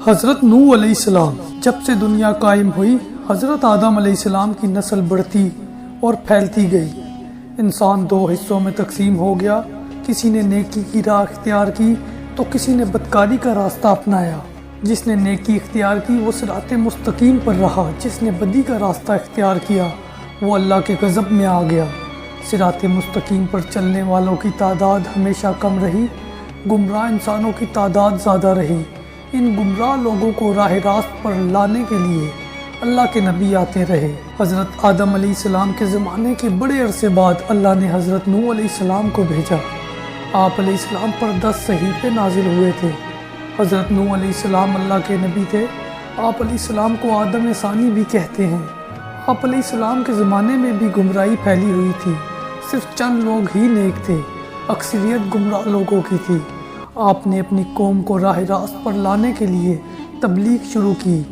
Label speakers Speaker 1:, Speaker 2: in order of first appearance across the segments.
Speaker 1: حضرت نوح علیہ السلام جب سے دنیا قائم ہوئی، حضرت آدم علیہ السلام کی نسل بڑھتی اور پھیلتی گئی۔ انسان دو حصوں میں تقسیم ہو گیا، کسی نے نیکی کی راہ اختیار کی تو کسی نے بدکاری کا راستہ اپنایا۔ جس نے نیکی اختیار کی وہ صراط مستقیم پر رہا، جس نے بدی کا راستہ اختیار کیا وہ اللہ کے غضب میں آ گیا۔ صراط مستقیم پر چلنے والوں کی تعداد ہمیشہ کم رہی، گمراہ انسانوں کی تعداد زیادہ رہی۔ ان گمراہ لوگوں کو راہ راست پر لانے کے لیے اللہ کے نبی آتے رہے۔ حضرت آدم علیہ السلام کے زمانے کے بڑے عرصے بعد اللہ نے حضرت نوح علیہ السلام کو بھیجا۔ آپ علیہ السلام پر 10 صحیفے نازل ہوئے تھے۔ حضرت نوح علیہ السلام اللہ کے نبی تھے۔ آپ علیہ السلام کو آدم ثانی بھی کہتے ہیں۔ آپ علیہ السلام کے زمانے میں بھی گمراہی پھیلی ہوئی تھی، صرف چند لوگ ہی نیک تھے، اکثریت گمراہ لوگوں کی تھی۔ آپ نے اپنی قوم کو راہ راست پر لانے کے لیے تبلیغ شروع کی۔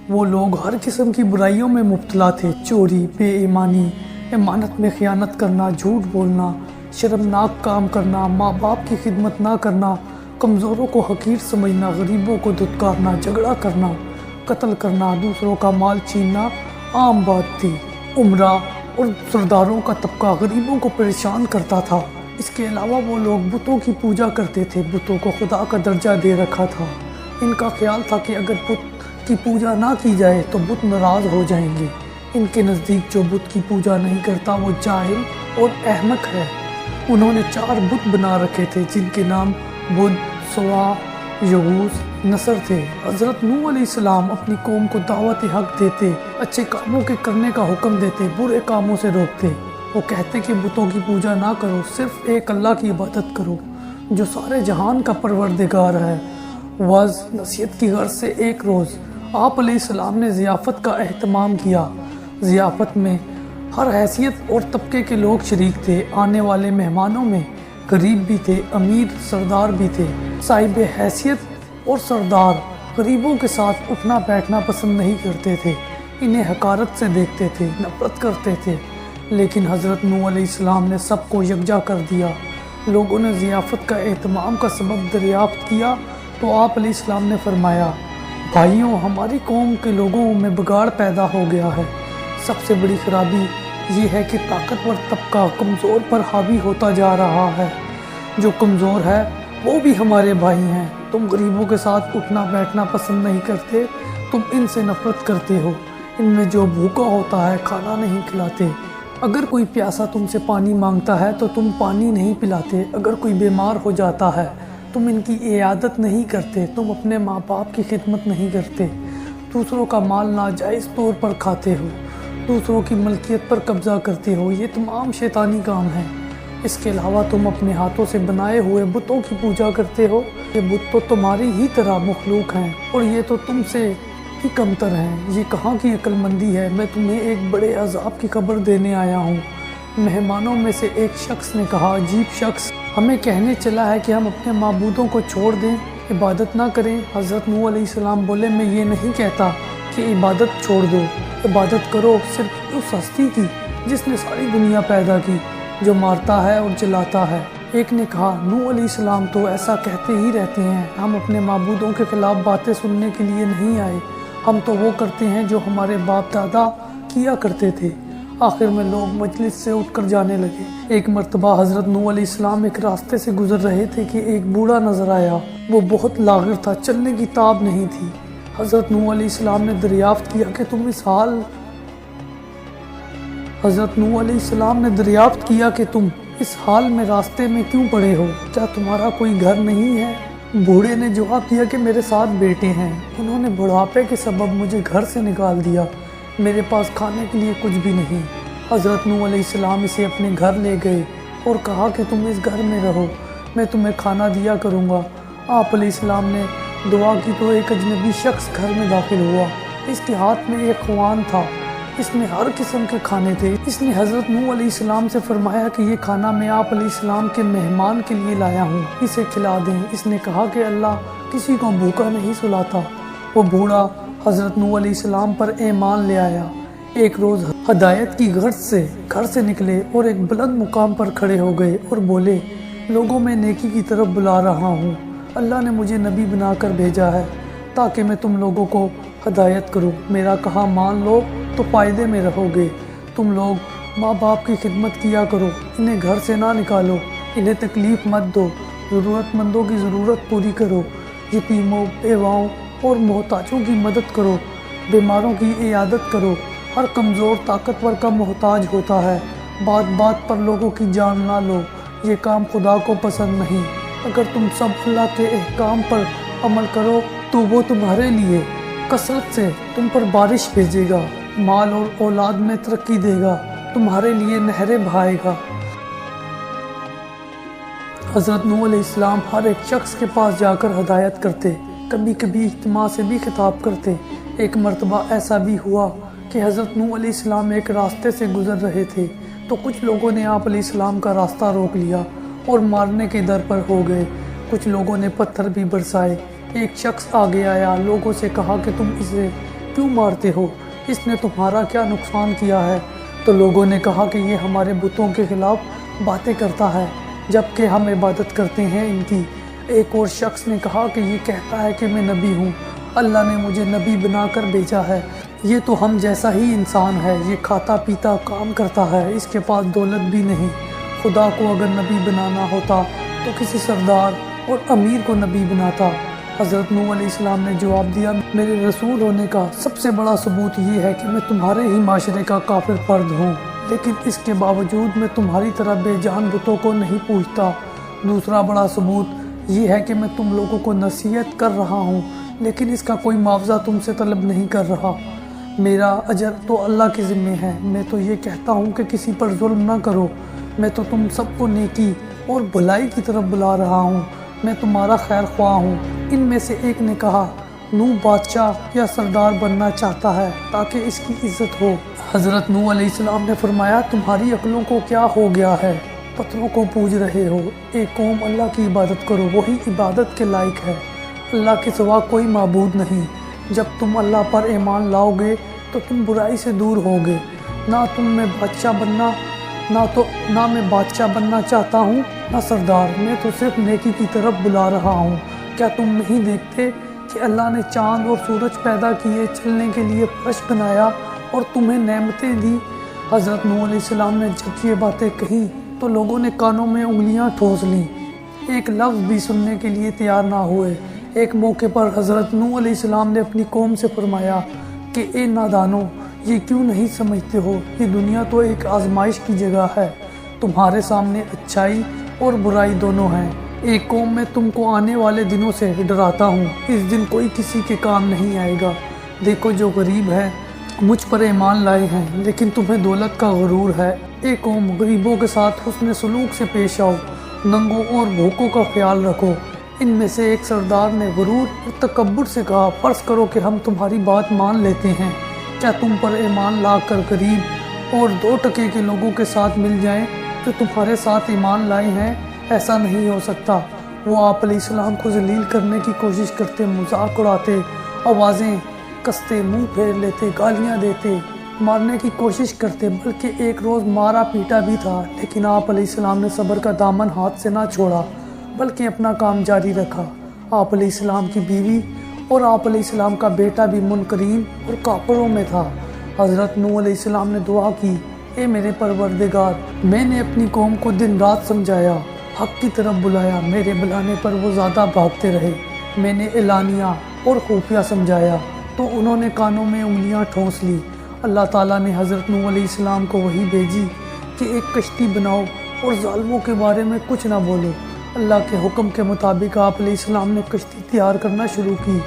Speaker 1: وہ لوگ ہر قسم کی برائیوں میں مبتلا تھے، چوری، بے ایمانی، امانت میں خیانت کرنا، جھوٹ بولنا، شرمناک کام کرنا، ماں باپ کی خدمت نہ کرنا، کمزوروں کو حقیر سمجھنا، غریبوں کو دھتکارنا، جھگڑا کرنا، قتل کرنا، دوسروں کا مال چھیننا عام بات تھی۔ عمرہ اور سرداروں کا طبقہ غریبوں کو پریشان کرتا تھا۔ اس کے علاوہ وہ لوگ بتوں کی پوجا کرتے تھے، بتوں کو خدا کا درجہ دے رکھا تھا۔ ان کا خیال تھا کہ اگر بت کی پوجا نہ کی جائے تو بت ناراض ہو جائیں گے۔ ان کے نزدیک جو بت کی پوجا نہیں کرتا وہ جاہل اور احمق ہے۔ انہوں نے 4 بت بنا رکھے تھے جن کے نام بدھ، سوا، یغوث، نصر تھے۔ حضرت نوح علیہ السلام اپنی قوم کو دعوت حق دیتے، اچھے کاموں کے کرنے کا حکم دیتے، برے کاموں سے روکتے۔ وہ کہتے کہ بتوں کی پوجا نہ کرو، صرف ایک اللہ کی عبادت کرو جو سارے جہان کا پروردگار ہے۔ وعظ نصیحت کی غرض سے ایک روز آپ علیہ السلام نے ضیافت کا اہتمام کیا۔ ضیافت میں ہر حیثیت اور طبقے کے لوگ شریک تھے۔ آنے والے مہمانوں میں غریب بھی تھے، امیر، سردار بھی تھے۔ صاحب حیثیت اور سردار غریبوں کے ساتھ اٹھنا بیٹھنا پسند نہیں کرتے تھے، انہیں حقارت سے دیکھتے تھے، نفرت کرتے تھے۔ لیکن حضرت نوح علیہ السلام نے سب کو یکجا کر دیا۔ لوگوں نے ضیافت کا اہتمام کا سبب دریافت کیا تو آپ علیہ السلام نے فرمایا، بھائیوں، ہماری قوم کے لوگوں میں بگاڑ پیدا ہو گیا ہے۔ سب سے بڑی خرابی یہ ہے کہ طاقتور طبقہ کمزور پر حاوی ہوتا جا رہا ہے۔ جو کمزور ہے وہ بھی ہمارے بھائی ہیں۔ تم غریبوں کے ساتھ اٹھنا بیٹھنا پسند نہیں کرتے، تم ان سے نفرت کرتے ہو۔ ان میں جو بھوکا ہوتا ہے کھانا نہیں کھلاتے۔ اگر کوئی پیاسا تم سے پانی مانگتا ہے تو تم پانی نہیں پلاتے۔ اگر کوئی بیمار ہو جاتا ہے تم ان کی عیادت نہیں کرتے۔ تم اپنے ماں باپ کی خدمت نہیں کرتے۔ دوسروں کا مال ناجائز طور پر کھاتے ہو، دوسروں کی ملکیت پر قبضہ کرتے ہو۔ یہ تمام شیطانی کام ہیں۔ اس کے علاوہ تم اپنے ہاتھوں سے بنائے ہوئے بتوں کی پوجا کرتے ہو۔ یہ بت تو تمہاری ہی طرح مخلوق ہیں اور یہ تو تم سے ہی کمتر ہیں۔ یہ کہاں کی عقل مندی ہے؟ میں تمہیں ایک بڑے عذاب کی خبر دینے آیا ہوں۔ مہمانوں میں سے ایک شخص نے کہا، عجیب شخص ہمیں کہنے چلا ہے کہ ہم اپنے معبودوں کو چھوڑ دیں، عبادت نہ کریں۔ حضرت نوح علیہ السلام بولے، میں یہ نہیں کہتا کہ عبادت چھوڑ دو، عبادت کرو صرف اس ہستی کی جس نے ساری دنیا پیدا کی، جو مارتا ہے اور جلاتا ہے۔ ایک نے کہا، نوح علیہ السلام تو ایسا کہتے ہی رہتے ہیں، ہم اپنے معبودوں کے خلاف باتیں سننے کے لیے نہیں آئے، ہم تو وہ کرتے ہیں جو ہمارے باپ دادا کیا کرتے تھے۔ آخر میں لوگ مجلس سے اٹھ کر جانے لگے۔ ایک مرتبہ حضرت نوح علیہ السلام ایک راستے سے گزر رہے تھے کہ ایک بوڑھا نظر آیا۔ وہ بہت لاغر تھا، چلنے کی تاب نہیں تھی۔ حضرت نوح علیہ السلام نے دریافت کیا کہ تم اس حال میں راستے میں کیوں پڑے ہو؟ کیا تمہارا کوئی گھر نہیں ہے؟ بوڑھے نے جواب دیا کہ میرے ساتھ بیٹے ہیں، انہوں نے بڑھاپے کے سبب مجھے گھر سے نکال دیا، میرے پاس کھانے کے لیے کچھ بھی نہیں۔ حضرت نوح علیہ السلام اسے اپنے گھر لے گئے اور کہا کہ تم اس گھر میں رہو، میں تمہیں کھانا دیا کروں گا۔ آپ علیہ السلام نے دعا کی تو ایک اجنبی شخص گھر میں داخل ہوا۔ اس کے ہاتھ میں ایک خوان تھا، اس میں ہر قسم کے کھانے تھے۔ اس نے حضرت نوح علیہ السلام سے فرمایا کہ یہ کھانا میں آپ علیہ السلام کے مہمان کے لیے لایا ہوں، اسے کھلا دیں۔ اس نے کہا کہ اللہ کسی کو بھوکا نہیں سلاتا۔ وہ بوڑھا حضرت نوح علیہ السلام پر ایمان لے آیا۔ ایک روز ہدایت کی غرض سے گھر سے نکلے اور ایک بلند مقام پر کھڑے ہو گئے اور بولے، لوگوں میں نیکی کی طرف بلا رہا ہوں، اللہ نے مجھے نبی بنا کر بھیجا ہے، تاکہ میں تم لوگوں کو ہدایت کروں۔ میرا کہا مان لو تو فائدے میں رہو گے۔ تم لوگ ماں باپ کی خدمت کیا کرو، انہیں گھر سے نہ نکالو، انہیں تکلیف مت دو، ضرورت مندوں کی ضرورت پوری کرو، یتیموں، بیواؤں اور محتاجوں کی مدد کرو، بیماروں کی عیادت کرو۔ ہر کمزور طاقتور کا محتاج ہوتا ہے۔ بات بات پر لوگوں کی جان نہ لو، یہ کام خدا کو پسند نہیں۔ اگر تم سب اللہ کے احکام پر عمل کرو تو وہ تمہارے لیے کثرت سے تم پر بارش بھیجے گا، مال اور اولاد میں ترقی دے گا، تمہارے لیے نہریں بہائے گا۔ حضرت نوح علیہ السلام ہر ایک شخص کے پاس جا کر ہدایت کرتے، کبھی کبھی اجتماع سے بھی خطاب کرتے۔ ایک مرتبہ ایسا بھی ہوا کہ حضرت نوح علیہ السلام ایک راستے سے گزر رہے تھے تو کچھ لوگوں نے آپ علیہ السلام کا راستہ روک لیا اور مارنے کے در پر ہو گئے۔ کچھ لوگوں نے پتھر بھی برسائے۔ ایک شخص آگے آیا، لوگوں سے کہا کہ تم اسے کیوں مارتے ہو؟ اس نے تمہارا کیا نقصان کیا ہے؟ تو لوگوں نے کہا کہ یہ ہمارے بتوں کے خلاف باتیں کرتا ہے جبکہ ہم عبادت کرتے ہیں ان کی۔ ایک اور شخص نے کہا کہ یہ کہتا ہے کہ میں نبی ہوں، اللہ نے مجھے نبی بنا کر بھیجا ہے۔ یہ تو ہم جیسا ہی انسان ہے، یہ کھاتا پیتا کام کرتا ہے، اس کے پاس دولت بھی نہیں۔ خدا کو اگر نبی بنانا ہوتا تو کسی سردار اور امیر کو نبی بناتا۔ حضرت نوح علیہ السلام نے جواب دیا، میرے رسول ہونے کا سب سے بڑا ثبوت یہ ہے کہ میں تمہارے ہی معاشرے کا کافر فرد ہوں، لیکن اس کے باوجود میں تمہاری طرح بے جان بتوں کو نہیں پوجتا۔ دوسرا بڑا ثبوت یہ ہے کہ میں تم لوگوں کو نصیحت کر رہا ہوں، لیکن اس کا کوئی معاوضہ تم سے طلب نہیں کر رہا۔ میرا اجر تو اللہ کے ذمہ ہے۔ میں تو یہ کہتا ہوں کہ کسی پر ظلم نہ کرو۔ میں تو تم سب کو نیکی اور بھلائی کی طرف بلا رہا ہوں۔ میں تمہارا خیر خواہ ہوں۔ ان میں سے ایک نے کہا، نوح بادشاہ یا سردار بننا چاہتا ہے تاکہ اس کی عزت ہو۔ حضرت نوح علیہ السلام نے فرمایا، تمہاری عقلوں کو کیا ہو گیا ہے؟ پتھروں کو پوج رہے ہو۔ ایک قوم اللہ کی عبادت کرو، وہی عبادت کے لائق ہے۔ اللہ کے سوا کوئی معبود نہیں۔ جب تم اللہ پر ایمان لاؤ گے تو تم برائی سے دور ہوگے۔ نہ میں بادشاہ بننا چاہتا ہوں نہ سردار، میں تو صرف نیکی کی طرف بلا رہا ہوں۔ کیا تم نہیں دیکھتے کہ اللہ نے چاند اور سورج پیدا کیے، چلنے کے لیے فرش بنایا اور تمہیں نعمتیں دی؟ حضرت نوح علیہ السلام نے جب یہ باتیں کہیں تو لوگوں نے کانوں میں انگلیاں ٹھونس لیں، ایک لفظ بھی سننے کے لیے تیار نہ ہوئے۔ ایک موقع پر حضرت نوح علیہ السلام نے اپنی قوم سے فرمایا کہ اے نادانو، یہ کیوں نہیں سمجھتے ہو؟ یہ دنیا تو ایک آزمائش کی جگہ ہے، تمہارے سامنے اچھائی اور برائی دونوں ہیں۔ ایک قوم میں تم کو آنے والے دنوں سے ڈراتا ہوں، اس دن کوئی کسی کے کام نہیں آئے گا۔ دیکھو جو غریب ہیں مجھ پر ایمان لائے ہیں، لیکن تمہیں دولت کا غرور ہے۔ ایک قوم، غریبوں کے ساتھ حسن سلوک سے پیش آؤ، ننگوں اور بھوکوں کا خیال رکھو۔ ان میں سے ایک سردار نے غرور اور تکبر سے کہا، فرض کرو کہ ہم تمہاری بات مان لیتے ہیں، کیا تم پر ایمان لا کر غریب اور 2 ٹکے کے لوگوں کے ساتھ مل جائیں جو تمہارے ساتھ ایمان لائے ہیں؟ ایسا نہیں ہو سکتا۔ وہ آپ علیہ السلام کو ذلیل کرنے کی کوشش کرتے، مذاق اڑاتے، آوازیں کستے، منہ پھیر لیتے، گالیاں دیتے، مارنے کی کوشش کرتے، بلکہ ایک روز مارا پیٹا بھی تھا، لیکن آپ علیہ السلام نے صبر کا دامن ہاتھ سے نہ چھوڑا بلکہ اپنا کام جاری رکھا۔ آپ علیہ السلام کی بیوی اور آپ علیہ السلام کا بیٹا بھی منکرین اور کافروں میں تھا۔ حضرت نوح علیہ السلام نے دعا کی، اے میرے پروردگار، میں نے اپنی قوم کو دن رات سمجھایا، حق کی طرف بلایا، میرے بلانے پر وہ زیادہ بھاگتے رہے۔ میں نے اعلانیہ اور خفیہ سمجھایا تو انہوں نے کانوں میں انگلیاں ٹھونس لی۔ اللہ تعالیٰ نے حضرت نوح علیہ السلام کو وحی بھیجی کہ ایک کشتی بناؤ اور ظالموں کے بارے میں کچھ نہ بولو۔ اللہ کے حکم کے مطابق آپ علیہ السلام نے کشتی تیار کرنا شروع کی۔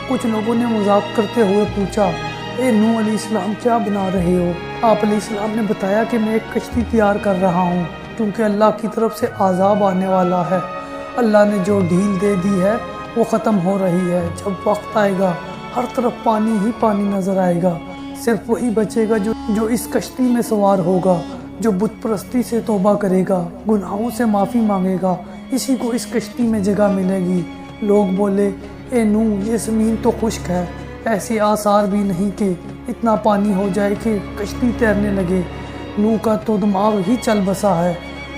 Speaker 1: کچھ لوگوں نے مذاق کرتے ہوئے پوچھا، اے نوح علیہ السلام کیا بنا رہے ہو؟ آپ علیہ السلام نے بتایا کہ میں ایک کشتی تیار کر رہا ہوں کیونکہ اللہ کی طرف سے عذاب آنے والا ہے۔ اللہ نے جو ڈھیل دے دی ہے وہ ختم ہو رہی ہے۔ جب وقت آئے گا ہر طرف پانی ہی پانی نظر آئے گا، صرف وہی بچے گا جو اس کشتی میں سوار ہوگا، جو بت پرستی سے توبہ کرے گا، گناہوں سے معافی مانگے گا، اسی کو اس کشتی میں جگہ ملے گی۔ لوگ بولے، اے نوح، یہ زمین تو خشک ہے، ایسے آثار بھی نہیں کہ اتنا پانی ہو جائے کہ کشتی تیرنے لگے۔ نوح کا تو دماغ ہی چل بسا ہے۔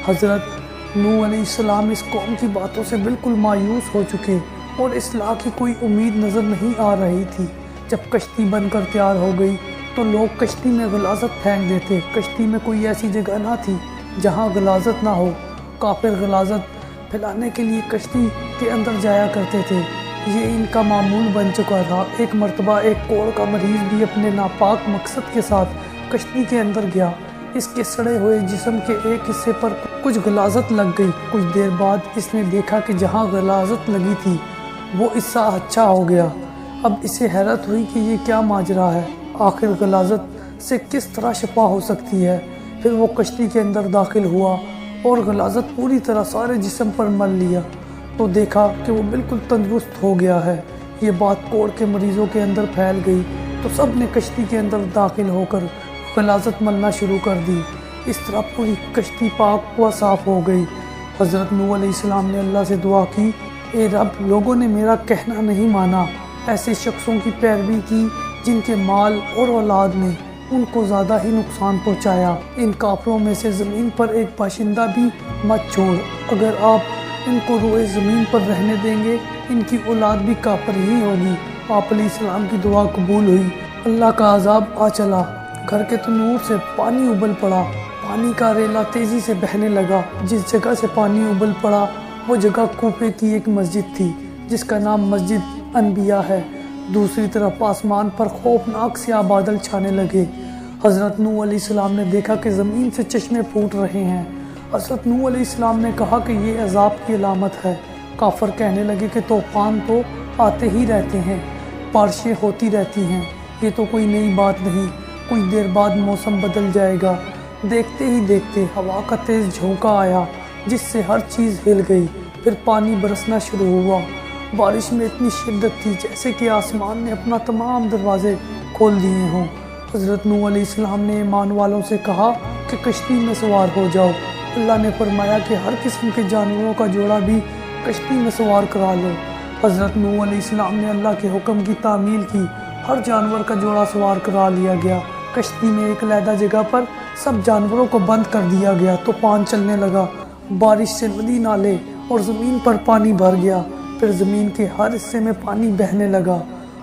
Speaker 1: حضرت نوح علیہ السلام اس قوم کی باتوں سے بالکل مایوس ہو چکے اور اصلاح کی کوئی امید نظر نہیں آ رہی تھی۔ جب کشتی بن کر تیار ہو گئی تو لوگ کشتی میں غلاظت پھینک دیتے۔ کشتی میں کوئی ایسی جگہ نہ تھی جہاں غلاظت نہ ہو۔ کافر غلاظت پھیلانے کے لیے کشتی کے اندر جایا کرتے تھے، یہ ان کا معمول بن چکا تھا۔ ایک مرتبہ ایک کوڑ کا مریض بھی اپنے ناپاک مقصد کے ساتھ کشتی کے اندر گیا۔ اس کے سڑے ہوئے جسم کے ایک حصے پر کچھ غلاظت لگ گئی۔ کچھ دیر بعد اس نے دیکھا کہ جہاں غلاظت لگی تھی وہ حصہ اچھا ہو گیا۔ اب اسے حیرت ہوئی کہ یہ کیا ماجرا ہے، آخر غلاظت سے کس طرح شفا ہو سکتی ہے۔ پھر وہ کشتی کے اندر داخل ہوا اور غلاظت پوری طرح سارے جسم پر مل لیا تو دیکھا کہ وہ بالکل تندرست ہو گیا ہے۔ یہ بات کوڑ کے مریضوں کے اندر پھیل گئی تو سب نے کشتی کے اندر داخل ہو کر غلاظت ملنا شروع کر دی۔ اس طرح پوری کشتی پاک و صاف ہو گئی۔ حضرت نوح علیہ السلام نے اللہ سے دعا کی، اے رب، لوگوں نے میرا کہنا نہیں مانا، ایسے شخصوں کی پیروی کی جن کے مال اور اولاد نے ان کو زیادہ ہی نقصان پہنچایا۔ ان کافروں میں سے زمین پر ایک باشندہ بھی مت چھوڑ، اگر آپ ان کو روئے زمین پر رہنے دیں گے ان کی اولاد بھی کافر ہی ہوگی۔ آپ علیہ السلام کی دعا قبول ہوئی، اللہ کا عذاب آ چلا، گھر کے تنور سے پانی ابل پڑا، پانی کا ریلا تیزی سے بہنے لگا۔ جس جگہ سے پانی ابل پڑا وہ جگہ کوفے کی ایک مسجد تھی جس کا نام مسجد انبیاء ہے۔ دوسری طرف آسمان پر خوفناک سیاہ بادل چھانے لگے۔ حضرت نوح علیہ السلام نے دیکھا کہ زمین سے چشمے پھوٹ رہے ہیں۔ حضرت نوح علیہ السلام نے کہا کہ یہ عذاب کی علامت ہے۔ کافر کہنے لگے کہ طوفان تو آتے ہی رہتے ہیں، بارشیں ہوتی رہتی ہیں، یہ تو کوئی نئی بات نہیں، کچھ دیر بعد موسم بدل جائے گا۔ دیکھتے ہی دیکھتے ہوا کا تیز جھونکا آیا جس سے ہر چیز ہل گئی، پھر پانی برسنا شروع ہوا۔ بارش میں اتنی شدت تھی جیسے کہ آسمان نے اپنا تمام دروازے کھول دیے ہوں۔ حضرت نوح علیہ السلام نے ایمان والوں سے کہا کہ کشتی میں سوار ہو جاؤ۔ اللہ نے فرمایا کہ ہر قسم کے جانوروں کا جوڑا بھی کشتی میں سوار کرا لو۔ حضرت نوح علیہ السلام نے اللہ کے حکم کی تعمیل کی، ہر جانور کا جوڑا سوار کرا لیا گیا۔ کشتی میں ایک علیحدہ جگہ پر سب جانوروں کو بند کر دیا گیا۔ طوفان چلنے لگا، بارش سے ندی نالے اور زمین پر پانی بھر گیا، پھر زمین کے ہر حصے میں پانی بہنے لگا۔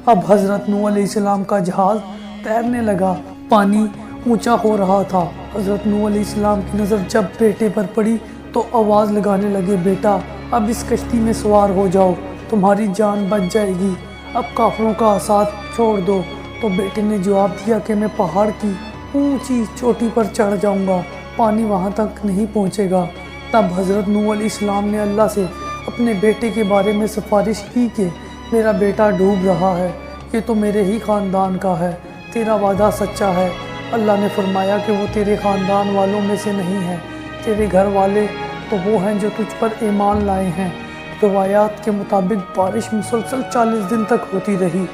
Speaker 1: اب حضرت نوح علیہ السلام کا جہاز تیرنے لگا، پانی اونچا ہو رہا تھا۔ حضرت نوح علیہ السلام کی نظر جب بیٹے پر پڑی تو آواز لگانے لگے، بیٹا اب اس کشتی میں سوار ہو جاؤ، تمہاری جان بچ جائے گی، اب کافروں کا ساتھ چھوڑ دو۔ تو بیٹے نے جواب دیا کہ میں پہاڑ کی اونچی چوٹی پر چڑھ جاؤں گا، پانی وہاں تک نہیں پہنچے گا۔ تب حضرت نوح علیہ السلام نے اللہ سے اپنے بیٹے کے بارے میں سفارش کی کہ میرا بیٹا ڈوب رہا ہے، یہ تو میرے ہی خاندان کا ہے، تیرا وعدہ سچا ہے۔ اللہ نے فرمایا کہ وہ تیرے خاندان والوں میں سے نہیں ہے، تیرے گھر والے تو وہ ہیں جو تجھ پر ایمان لائے ہیں۔ روایات کے مطابق بارش مسلسل 40 دن تک ہوتی رہی،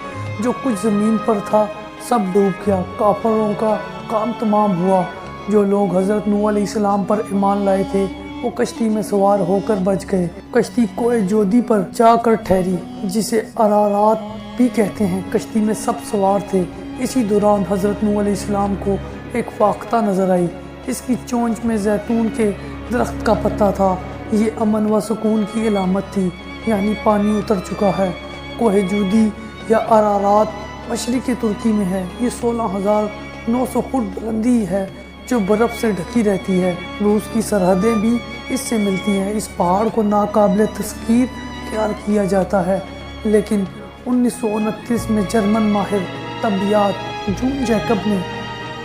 Speaker 1: جو کچھ زمین پر تھا سب ڈوب گیا۔ کافروں کا کام تمام ہوا، جو لوگ حضرت نوح علیہ السلام پر ایمان لائے تھے وہ کشتی میں سوار ہو کر بچ گئے۔ کشتی کوہ جودی پر جا کر ٹھہری جسے ارارات بھی کہتے ہیں۔ کشتی میں سب سوار تھے۔ اسی دوران حضرت نوح علیہ السلام کو ایک فاختہ نظر آئی، اس کی چونچ میں زیتون کے درخت کا پتا تھا۔ یہ امن و سکون کی علامت تھی، یعنی پانی اتر چکا ہے۔ کوہ جودی یا ارارات مشرقی ترکی میں ہے، یہ 16,900 فٹ بلندی ہے جو برف سے ڈھکی رہتی ہے۔ روس کی سرحدیں بھی اس سے ملتی ہیں۔ اس پہاڑ کو ناقابل تسخیر خیال کیا جاتا ہے، لیکن 1929 میں جرمن ماہر طبیعیات جون جیکب نے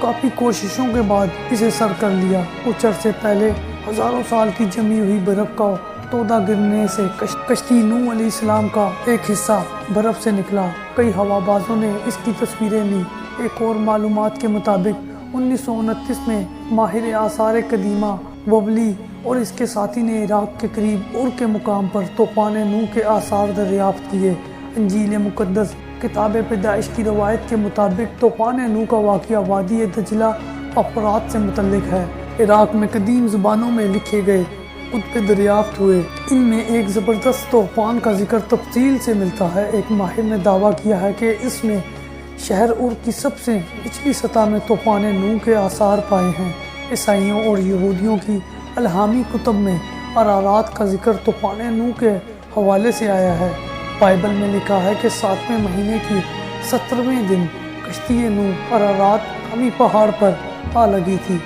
Speaker 1: کافی کوششوں کے بعد اسے سر کر لیا۔ کچھ عرصے پہلے ہزاروں سال کی جمی ہوئی برف کا تودہ گرنے سے کشتی نوح علیہ السلام کا ایک حصہ برف سے نکلا۔ کئی ہوا بازوں نے اس کی تصویریں لی۔ ایک اور معلومات کے مطابق 1929 میں ماہر آثار قدیمہ وولی اور اس کے ساتھی نے عراق کے قریب اور کے مقام پر طوفان نوح کے آثار دریافت کیے۔ انجیل مقدس کتاب پیدائش کی روایت کے مطابق طوفان نوح کا واقعہ وادی دجلہ اور فرات سے متعلق ہے۔ عراق میں قدیم زبانوں میں لکھے گئے کتب دریافت ہوئے، ان میں ایک زبردست طوفان کا ذکر تفصیل سے ملتا ہے۔ ایک ماہر نے دعویٰ کیا ہے کہ اس میں شہر اور کی سب سے نچلی سطح میں طوفان نوح کے آثار پائے ہیں۔ عیسائیوں اور یہودیوں کی الہامی کتب میں ارارات کا ذکر طوفان نوح کے حوالے سے آیا ہے۔ بائبل میں لکھا ہے کہ 7ویں مہینے کی 17ویں دن کشتی نوح ارارات نامی پہاڑ پر آ لگی تھی۔